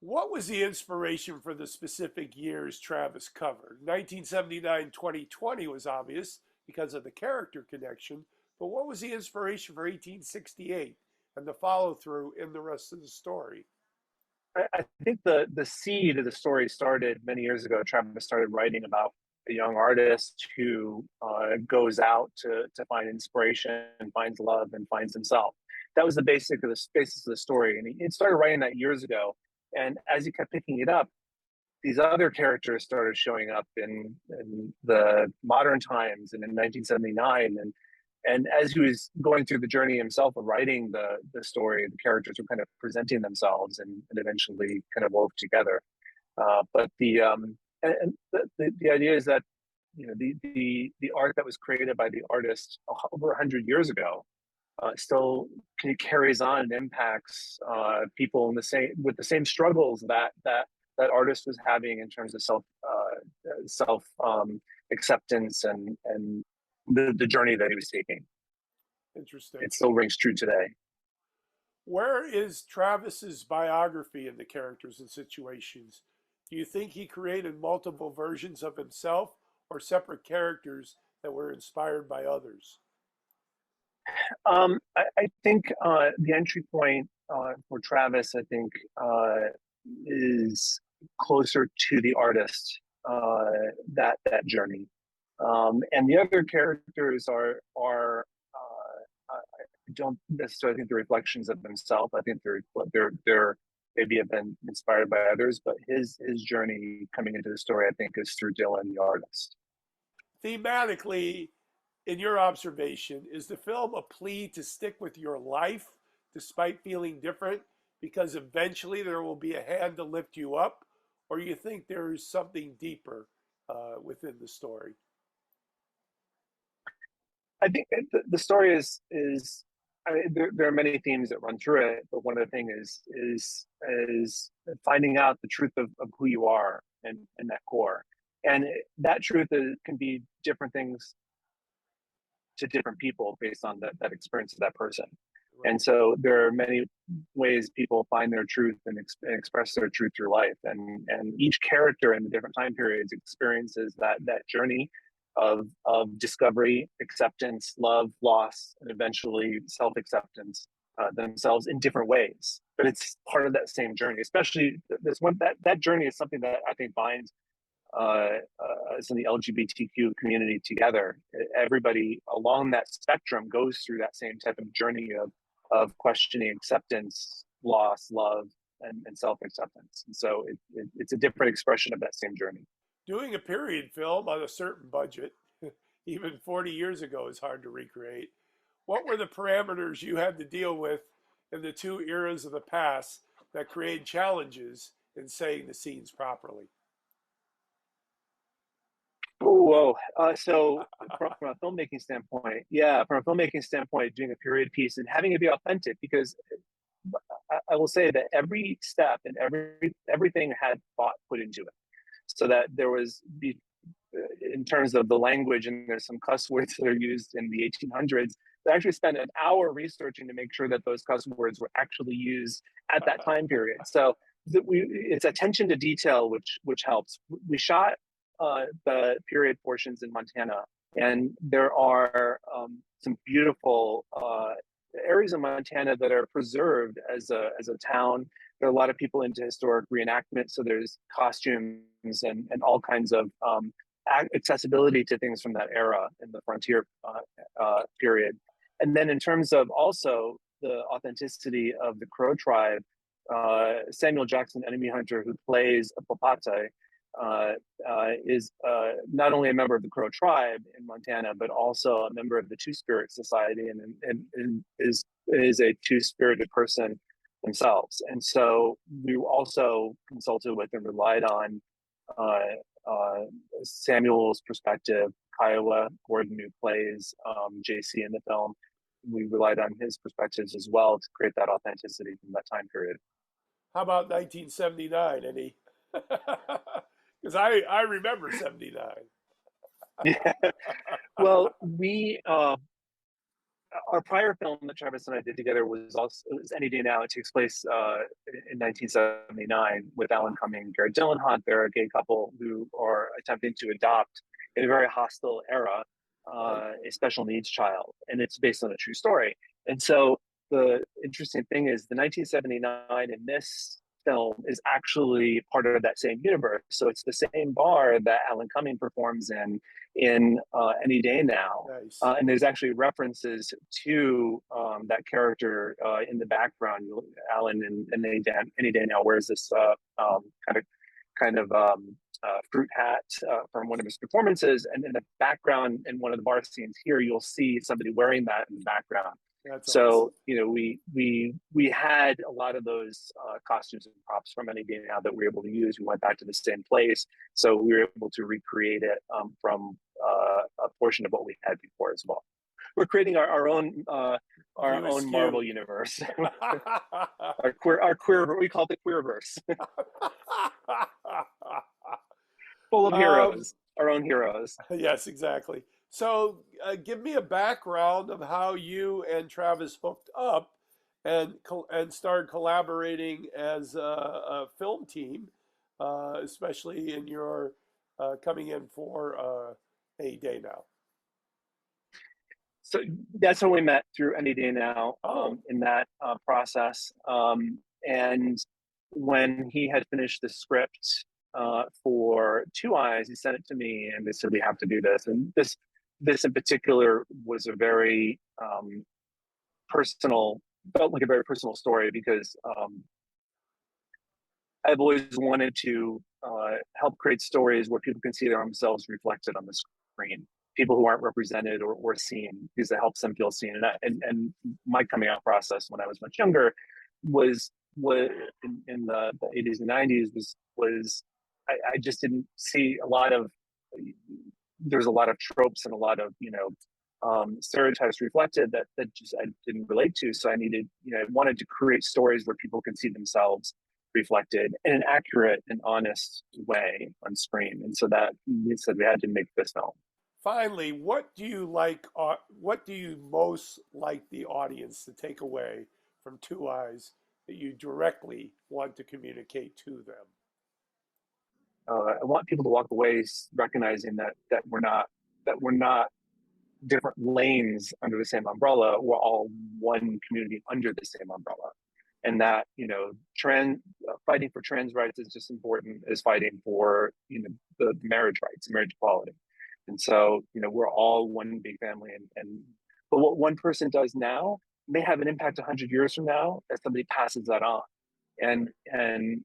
What was the inspiration for the specific years Travis covered? 1979, 2020 was obvious because of the character connection, but what was the inspiration for 1868 and the follow through in the rest of the story? I think the seed of the story started many years ago. Travis started writing about a young artist who goes out to find inspiration and finds love and finds himself. That was the basic of the basis of the story, and he started writing that years ago. And as he kept picking it up, these other characters started showing up in the modern times and in 1979, and as he was going through the journey himself of writing the story, the characters were kind of presenting themselves and eventually kind of wove together. But the idea is that the art that was created by the artist over 100 years ago still carries on and impacts people in the same with the same struggles that artist was having in terms of self acceptance and the journey that he was taking. Interesting. It still rings true today. Where is Travis's biography in the characters and situations? Do you think he created multiple versions of himself or separate characters that were inspired by others? I think the entry point for Travis, I think, is closer to the artist, that journey, and the other characters are I don't necessarily think they're reflections of himself. I think they're maybe have been inspired by others, but his journey coming into the story, I think, is through Dylan, the artist. Thematically, in your observation, is the film a plea to stick with your life despite feeling different because eventually there will be a hand to lift you up? Or you think there is something deeper within the story? I think the story is I mean, there are many themes that run through it, but one of the things is finding out the truth of who you are and that core, and that truth can be different things to different people based on that experience of that person. Right. And so there are many ways people find their truth and express their truth through life. And each character in the different time periods experiences that journey of discovery, acceptance, love, loss, and eventually self-acceptance themselves in different ways. But it's part of that same journey. Especially this one that journey is something that I think binds us in the LGBTQ community together. Everybody along that spectrum goes through that same type of journey of questioning acceptance, loss, love, and self acceptance. And so it's a different expression of that same journey. Doing a period film on a certain budget, even 40 years ago, is hard to recreate. What were the parameters you had to deal with in the two eras of the past that created challenges in saying the scenes properly? Whoa. So from a filmmaking standpoint, yeah, from a filmmaking standpoint, doing a period piece and having it be authentic, because I will say that every step and everything had thought put into it, so that there was in terms of the language, and there's some cuss words that are used in the 1800s. They actually spent an hour researching to make sure that those cuss words were actually used at that time period. So it's attention to detail, which helps. We shot the period portions in Montana, and there are some beautiful areas of Montana that are preserved as a town. There are a lot of people into historic reenactment, so there's costumes and all kinds of accessibility to things from that era in the frontier period. And then in terms of also the authenticity of the Crow tribe, Samuel Jackson, enemy hunter, who plays a Popate, is not only a member of the Crow tribe in Montana, but also a member of the Two Spirit Society, and is a two-spirited person themselves. And so we also consulted with and relied on Samuel's perspective. Kiowa Gordon, who plays JC in the film, we relied on his perspectives as well to create that authenticity from that time period. How about 1979? Any? Because I remember 79. Yeah. Well, we our prior film that Travis and I did together was Any Day Now. It takes place in 1979 with Alan Cumming and Garrett Dillahunt. They're a gay couple who are attempting to adopt, in a very hostile era, Right. a special needs child, and it's based on a true story. And so the interesting thing is the 1979 in this film is actually part of that same universe. So it's the same bar that Alan Cumming performs in Any Day Now. Nice. And there's actually references to that character in the background. Alan in Any Day Now wears this kind of fruit hat from one of his performances, and in the background in one of the bar scenes here, you'll see somebody wearing that in the background. That's So awesome. we had a lot of those costumes and props from Any Day Now that we were able to use. We went back to the same place, so we were able to recreate it from a portion of what we had before as well. We're creating our own Marvel USQ. universe. our queer, we call it the queerverse, full of um, heroes, our own heroes. yes, exactly. So, give me a background of how you and Travis hooked up and started collaborating as a film team, especially in your coming in for A Day Now. So that's how we met, through Any Day Now, Oh, in that process. And when he had finished the script for Two Eyes, he sent it to me, and they said we have to do this. And this in particular was a very personal, felt like a very personal story, because I've always wanted to help create stories where people can see themselves reflected on the screen. People who aren't represented or seen, because it helps them feel seen. And my coming out process when I was much younger was in the 80s and 90s was I just didn't see a lot of, there's a lot of tropes and a lot of stereotypes reflected that just I didn't relate to. So I wanted to create stories where people can see themselves reflected in an accurate and honest way on screen. And so that we said we had to make this film. finally, what do you like? What do you most like the audience to take away from Two Eyes that you directly want to communicate to them? I want people to walk away recognizing that we're not different lanes under the same umbrella. We're all one community under the same umbrella, and that trans fighting for trans rights is just important as fighting for the marriage rights, marriage equality. And so we're all one big family, and but what one person does now may have an impact 100 years from now as somebody passes that on. And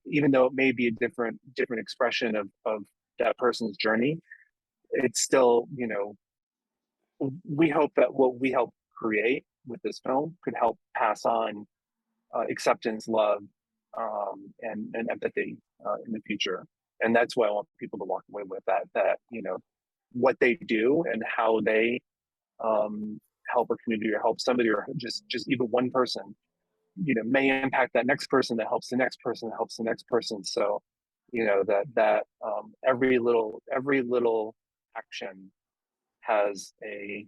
even though it may be a different expression of that person's journey, it's still we hope that what we help create with this film could help pass on acceptance, love, and empathy in the future. And that's why I want people to walk away with that what they do and how they help a community or help somebody, or just even one person, may impact that next person, that helps the next person, that helps the next person. So that every little action has a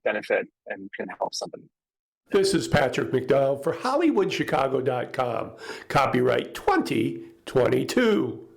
benefit and can help somebody. This is Patrick McDonald for HollywoodChicago.com. Copyright 2022.